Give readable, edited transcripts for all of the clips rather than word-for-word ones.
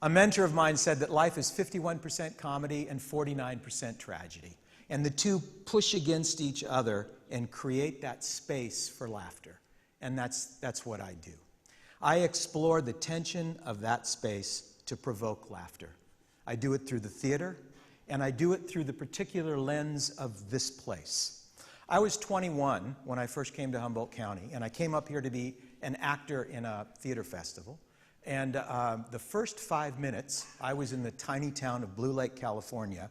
A mentor of mine said that life is 51% comedy and 49% tragedy. And the two push against each other and create that space for laughter. And that's what I do. I explore the tension of that space to provoke laughter. I do it through the theater, and I do it through the particular lens of this place. I was 21 when I first came to Humboldt County, and I came up here to be an actor in a theater festival. And the first 5 minutes, I was in the tiny town of Blue Lake, California.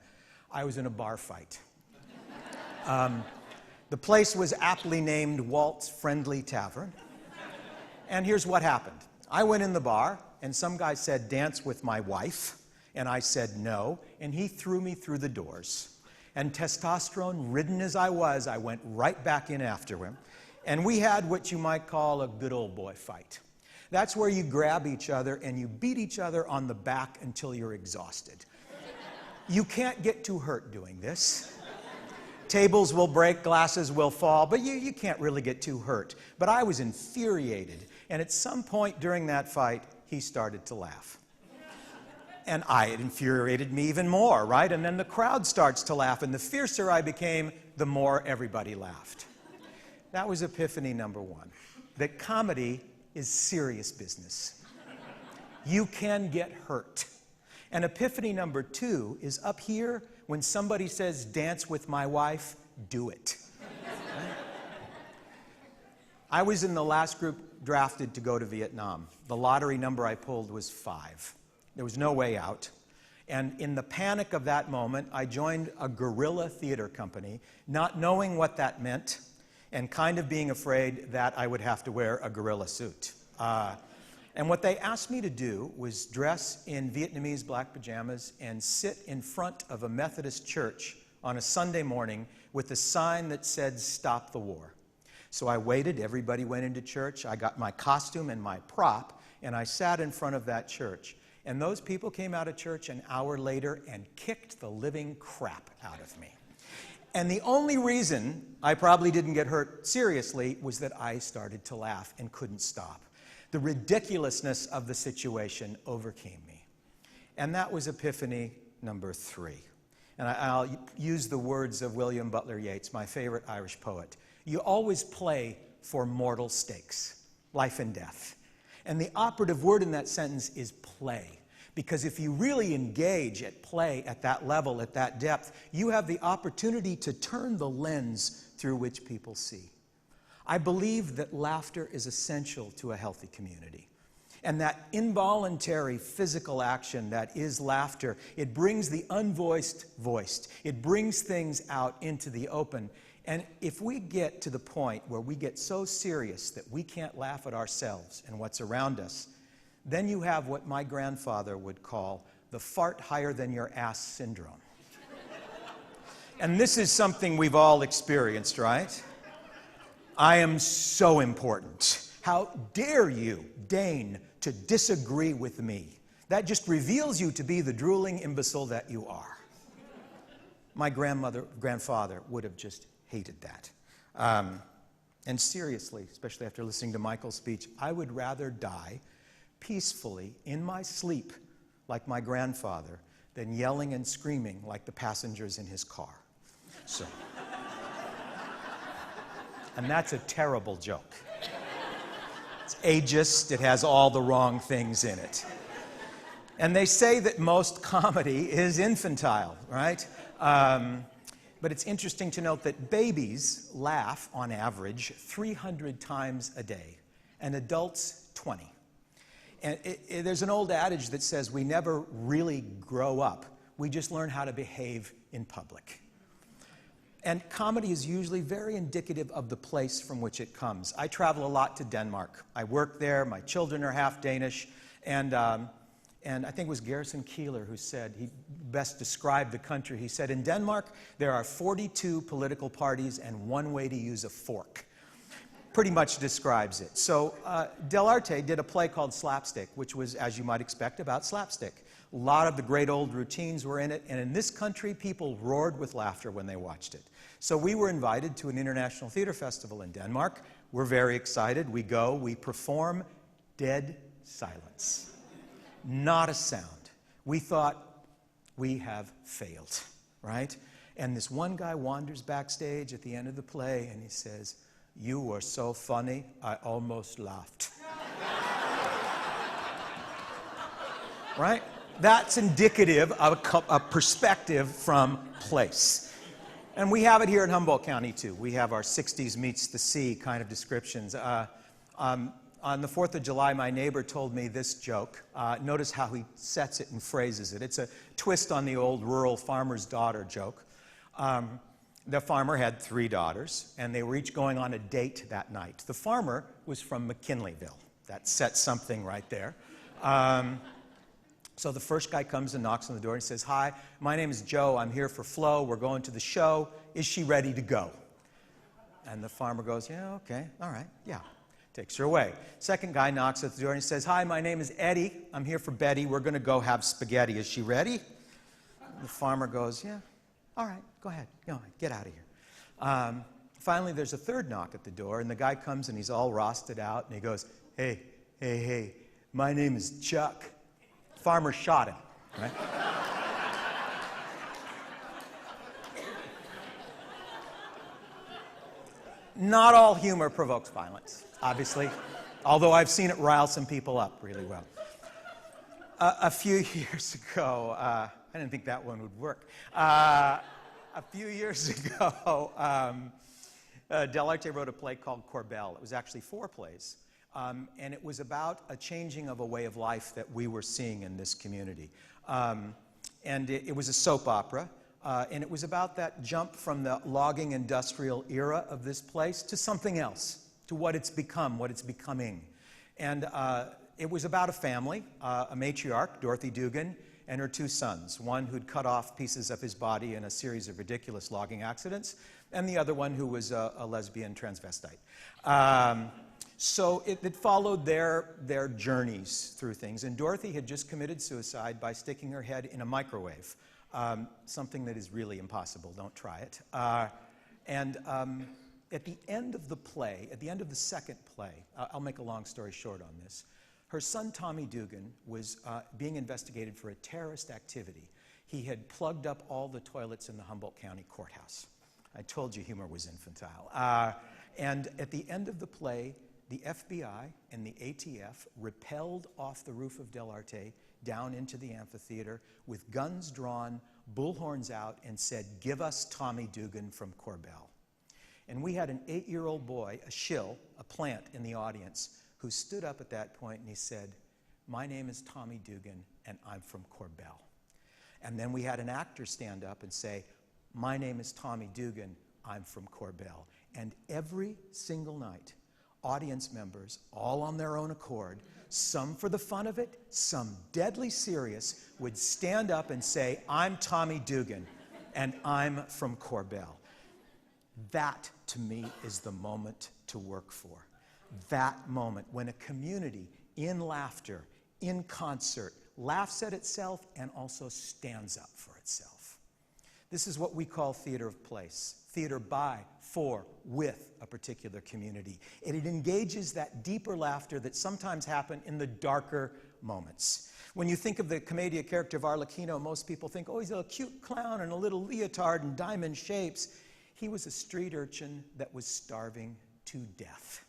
I was in a bar fight. The place was aptly named Walt's Friendly Tavern. And here's what happened. I went in the bar, and some guy said, "Dance with my wife." And I said no, and he threw me through the doors. And testosterone-ridden as I was, I went right back in after him. And we had what you might call a good old boy fight. That's where you grab each other and you beat each other on the back until you're exhausted. You can't get too hurt doing this. Tables will break, glasses will fall, but you can't really get too hurt. But I was infuriated, and at some point during that fight, he started to laugh. And it infuriated me even more, right? And then the crowd starts to laugh, and the fiercer I became, the more everybody laughed. That was epiphany number one, that comedy is serious business. You can get hurt. And epiphany number two is up here when somebody says, "Dance with my wife," do it. I was in the last group drafted to go to Vietnam. The lottery number I pulled was 5. There was no way out. And in the panic of that moment, I joined a guerrilla theater company, not knowing what that meant, and kind of being afraid that I would have to wear a gorilla suit. And what they asked me to do was dress in Vietnamese black pajamas and sit in front of a Methodist church on a Sunday morning with a sign that said, "Stop the war." So I waited, everybody went into church, I got my costume and my prop, and I sat in front of that church. And those people came out of church an hour later and kicked the living crap out of me. And the only reason I probably didn't get hurt seriously was that I started to laugh and couldn't stop. The ridiculousness of the situation overcame me. And that was epiphany number 3. And I'll use the words of William Butler Yeats, my favorite Irish poet. You always play for mortal stakes, life and death. And the operative word in that sentence is play. Because if you really engage at play at that level, at that depth, you have the opportunity to turn the lens through which people see. I believe that laughter is essential to a healthy community. And that involuntary physical action that is laughter, it brings the unvoiced voiced. It brings things out into the open. And if we get to the point where we get so serious that we can't laugh at ourselves and what's around us, then you have what my grandfather would call the fart higher than your ass syndrome. And this is something we've all experienced, right? I am so important. How dare you deign to disagree with me? That just reveals you to be the drooling imbecile that you are. My grandfather would have just hated that. And seriously, especially after listening to Michael's speech, I would rather die peacefully in my sleep like my grandfather than yelling and screaming like the passengers in his car. So. And that's a terrible joke. It's ageist, it has all the wrong things in it. And they say that most comedy is infantile, right? But it's interesting to note that babies laugh, on average, 300 times a day, and adults, 20. And there's an old adage that says we never really grow up, we just learn how to behave in public. And comedy is usually very indicative of the place from which it comes. I travel a lot to Denmark. I work there, my children are half Danish, and I think it was Garrison Keillor who said, he best described the country. He said, in Denmark, there are 42 political parties and one way to use a fork. Pretty much describes it. So Dell'Arte did a play called Slapstick, which was, as you might expect, about slapstick. A lot of the great old routines were in it, and in this country, people roared with laughter when they watched it. So we were invited to an international theater festival in Denmark. We're very excited. We go, we perform, dead silence. Not a sound. We thought, we have failed, right? And this one guy wanders backstage at the end of the play and he says, "You were so funny, I almost laughed." Right? That's indicative of a perspective from place. And we have it here in Humboldt County, too. We have our 60s meets the sea kind of descriptions. On the 4th of July, my neighbor told me this joke. Notice how he sets it and phrases it. It's a twist on the old rural farmer's daughter joke. The farmer had 3 daughters, and they were each going on a date that night. The farmer was from McKinleyville. That sets something right there. So the first guy comes and knocks on the door and says, "Hi, my name is Joe. I'm here for Flo. We're going to the show. Is she ready to go?" And the farmer goes, "Yeah, okay, all right, yeah." Takes her away. Second guy knocks at the door and says, "Hi, my name is Eddie. I'm here for Betty. We're going to go have spaghetti. Is she ready?" The farmer goes, "Yeah, all right, go ahead. Get out of here." Finally, there's a third knock at the door, and the guy comes and he's all rosted out, and he goes, Hey, my name is Chuck." Farmer shot him, right? Not all humor provokes violence, obviously, although I've seen it rile some people up really well. A few years ago, I didn't think that one would work. A few years ago, Dell'Arte wrote a play called Corbel. It was actually 4 plays. And it was about a changing of a way of life that we were seeing in this community. And it was a soap opera, and it was about that jump from the logging industrial era of this place to something else, to what it's become, what it's becoming. And it was about a family, a matriarch, Dorothy Dugan, and her 2 sons, one who'd cut off pieces of his body in a series of ridiculous logging accidents, and the other one who was a lesbian transvestite. So it followed their journeys through things. And Dorothy had just committed suicide by sticking her head in a microwave, something that is really impossible. Don't try it. And at the end of the play, at the end of the second play, I'll make a long story short on this, her son Tommy Dugan was being investigated for a terrorist activity. He had plugged up all the toilets in the Humboldt County courthouse. I told you humor was infantile. And at the end of the play, the FBI and the ATF rappelled off the roof of Dell'Arte down into the amphitheater with guns drawn, bullhorns out, and said, "Give us Tommy Dugan from Corbel." And we had an 8-year-old boy, a shill, a plant in the audience, who stood up at that point and he said, "My name is Tommy Dugan and I'm from Corbel." And then we had an actor stand up and say, "My name is Tommy Dugan, I'm from Corbel." And every single night, audience members, all on their own accord, some for the fun of it, some deadly serious, would stand up and say, "I'm Tommy Dugan, and I'm from Corbel." That, to me, is the moment to work for. That moment when a community, in laughter, in concert, laughs at itself and also stands up for itself. This is what we call theater of place. Theater by, for, with a particular community. And it engages that deeper laughter that sometimes happen in the darker moments. When you think of the commedia character of Arlecchino, most people think, oh, he's a cute clown in a little leotard and diamond shapes. He was a street urchin that was starving to death.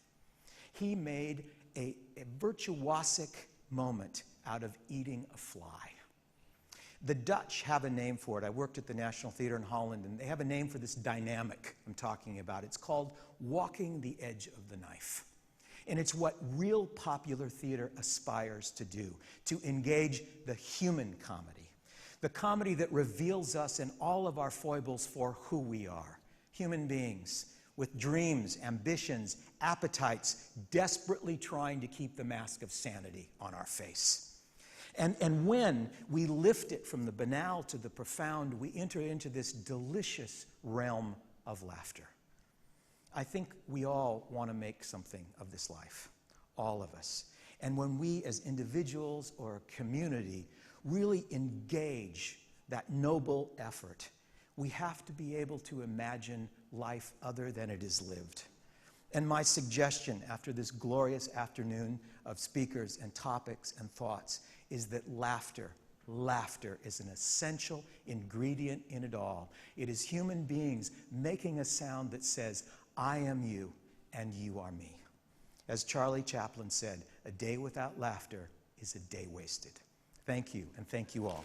He made a virtuosic moment out of eating a fly. The Dutch have a name for it. I worked at the National Theatre in Holland, and they have a name for this dynamic I'm talking about. It's called walking the edge of the knife. And it's what real popular theater aspires to do, to engage the human comedy. The comedy that reveals us in all of our foibles for who we are. Human beings with dreams, ambitions, appetites, desperately trying to keep the mask of sanity on our face. And when we lift it from the banal to the profound, we enter into this delicious realm of laughter. I think we all want to make something of this life, all of us. And when we as individuals or a community really engage that noble effort, we have to be able to imagine life other than it is lived. And my suggestion after this glorious afternoon of speakers and topics and thoughts is that laughter is an essential ingredient in it all. It is human beings making a sound that says, I am you and you are me. As Charlie Chaplin said, a day without laughter is a day wasted. Thank you, and thank you all.